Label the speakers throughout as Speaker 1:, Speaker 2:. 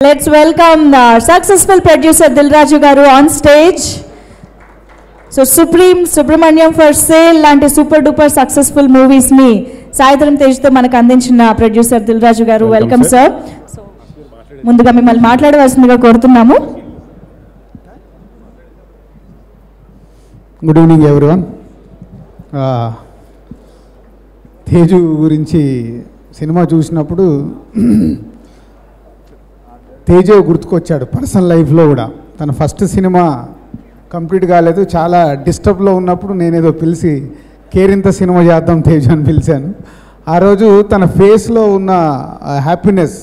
Speaker 1: Let's welcome the successful producer Dilraju Garu on stage. So Supreme Subramanyam for Sale lanti super duper successful movies ni Saidram Tej తో మనకు అందించిన producer Dil Raju గారు welcome sir. So ముందుగా మిమ్మల్ని మాట్లాడవలసిందిగా కోరుతున్నాము.
Speaker 2: Good evening everyone. Teju గురించి cinema చూసినప్పుడు తేజు గుర్తుకొచ్చాడు పర్సనల్ లైఫ్లో కూడా. తన ఫస్ట్ సినిమా కంప్లీట్ కాలేదు, చాలా డిస్టర్బ్లో ఉన్నప్పుడు నేనేదో పిలిచి కేరింత సినిమా చేద్దాం తేజు అని పిలిచాను. ఆ రోజు తన ఫేస్లో ఉన్న హ్యాపీనెస్,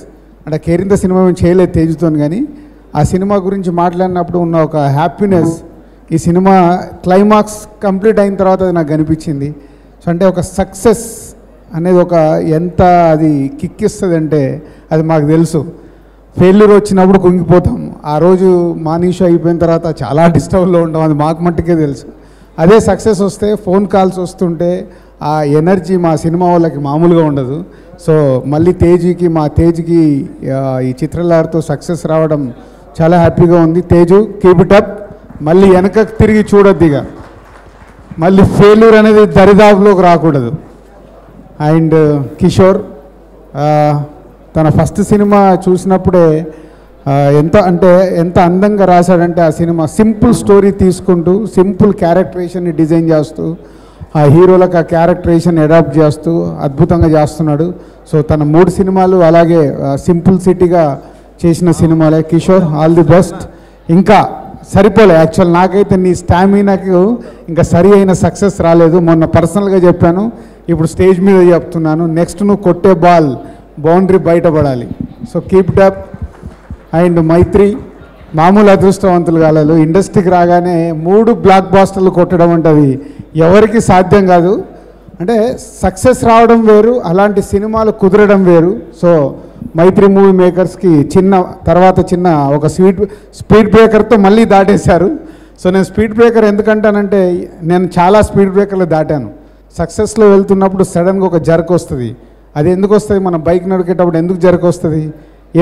Speaker 2: అంటే కేరింత సినిమా మేము చేయలేదు తేజుతో, కానీ ఆ సినిమా గురించి మాట్లాడినప్పుడు ఉన్న ఒక హ్యాపీనెస్ ఈ సినిమా క్లైమాక్స్ కంప్లీట్ అయిన తర్వాత అది నాకు కనిపించింది. సో అంటే ఒక సక్సెస్ అనేది ఒక ఎంత అది కిక్ ఇస్తుంది అంటే అది మాకు తెలుసు. ఫెయిల్యూర్ వచ్చినప్పుడు కుంగిపోతాం. ఆ రోజు మార్నింగ్ షో అయిపోయిన తర్వాత చాలా డిస్టర్బ్లో ఉంటాం, అది మాకు మట్టుకే తెలుసు. అదే సక్సెస్ వస్తే ఫోన్ కాల్స్ వస్తుంటే ఆ ఎనర్జీ మా సినిమా వాళ్ళకి మామూలుగా ఉండదు. సో మళ్ళీ మా తేజుకి ఈ చిత్రలహరితో సక్సెస్ రావడం చాలా హ్యాపీగా ఉంది. Teju keep it up. మళ్ళీ వెనకకు తిరిగి చూడొద్దు, ఇక మళ్ళీ ఫెయిల్యూర్ అనేది దరిదాపులోకి రాకూడదు. అండ్ కిషోర్ తన ఫస్ట్ సినిమా చూసినప్పుడే ఎంత అందంగా రాశాడంటే ఆ సినిమా సింపుల్ స్టోరీ తీసుకుంటూ సింపుల్ క్యారెక్టరేషన్ని డిజైన్ చేస్తూ ఆ హీరోలకు ఆ క్యారెక్టరేషన్ అడాప్ట్ చేస్తూ అద్భుతంగా చేస్తున్నాడు. సో తన 3 సినిమాలు అలాగే సింపుల్ సిటీగా చేసిన సినిమాలే. Kishore all the best. ఇంకా సరిపోలే, యాక్చువల్ నాకైతే నీ స్టామినాకు ఇంకా సరి అయిన సక్సెస్ రాలేదు. మొన్న పర్సనల్గా చెప్పాను, ఇప్పుడు స్టేజ్ మీద చెప్తున్నాను. నెక్స్ట్ నువ్వు కొట్టే బాల్ బౌండరీ బయటపడాలి. So keep it up. And Maitri మామూలు అదృష్టవంతులు కాలేదు. ఇండస్ట్రీకి రాగానే 3 బ్లాక్ బాస్టర్లు కొట్టడం అంటే అది ఎవరికి సాధ్యం కాదు. అంటే సక్సెస్ రావడం వేరు, అలాంటి సినిమాలు కుదరడం వేరు. సో మైత్రి మూవీ మేకర్స్కి చిన్న ఒక స్పీడ్ బ్రేకర్తో మళ్ళీ దాటేశారు. సో నేను స్పీడ్ బ్రేకర్ ఎందుకంటానంటే నేను చాలా స్పీడ్ బ్రేకర్లు దాటాను. సక్సెస్లో వెళ్తున్నప్పుడు సడన్గా ఒక జర్క్ వస్తుంది. అది ఎందుకు వస్తుంది? మన బైక్ నడికేటప్పుడు ఎందుకు జర్క్ వస్తుంది?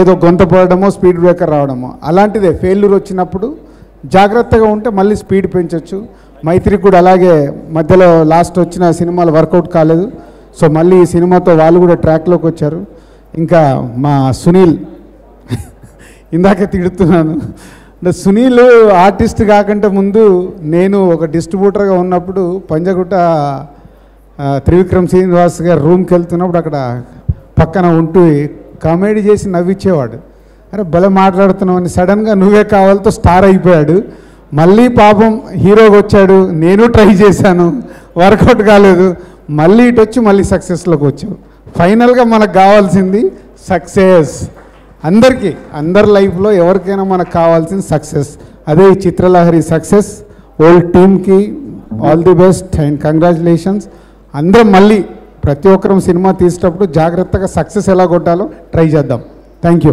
Speaker 2: ఏదో గొంత పడడమో స్పీడ్ బ్రేకర్ రావడమో. అలాంటిదే ఫెయిల్యూర్ వచ్చినప్పుడు జాగ్రత్తగా ఉంటే మళ్ళీ స్పీడ్ పెంచవచ్చు. మైత్రి కూడా అలాగే మధ్యలో లాస్ట్ వచ్చిన సినిమాలు వర్కౌట్ కాలేదు. సో మళ్ళీ ఈ సినిమాతో వాళ్ళు కూడా ట్రాక్లోకి వచ్చారు. ఇంకా మా సునీల్ ఇందాకే తిడుతున్నాను అంటే సునీల్ ఆర్టిస్ట్ కాకంటే ముందు నేను ఒక డిస్ట్రిబ్యూటర్గా ఉన్నప్పుడు పంజగుట్ట త్రివిక్రమ్ శ్రీనివాస్ గారు రూమ్కి వెళ్తున్నప్పుడు అక్కడ పక్కన ఉంటూ కామెడీ చేసి నవ్వించేవాడు. అరే భలే మాట్లాడుతున్నామని సడన్గా నువ్వే కావాలతో స్టార్ అయిపోయాడు. మళ్ళీ పాపం హీరోగా వచ్చాడు. నేను ట్రై చేశాను, వర్కౌట్ కాలేదు. మళ్ళీ ఇటు వచ్చి మళ్ళీ సక్సెస్లోకి వచ్చావు. ఫైనల్గా మనకు కావాల్సింది సక్సెస్. అందరి లైఫ్లో ఎవరికైనా మనకు కావాల్సింది సక్సెస్. అదే ఈ చిత్రలహరి సక్సెస్. ఓల్డ్ టీమ్కి all the best and congratulations. అందరం మళ్ళీ ప్రతి ఒక్కరం సినిమా తీసేటప్పుడు జాగ్రత్తగా సక్సెస్ ఎలా కొట్టాలో ట్రై చేద్దాం. Thank you.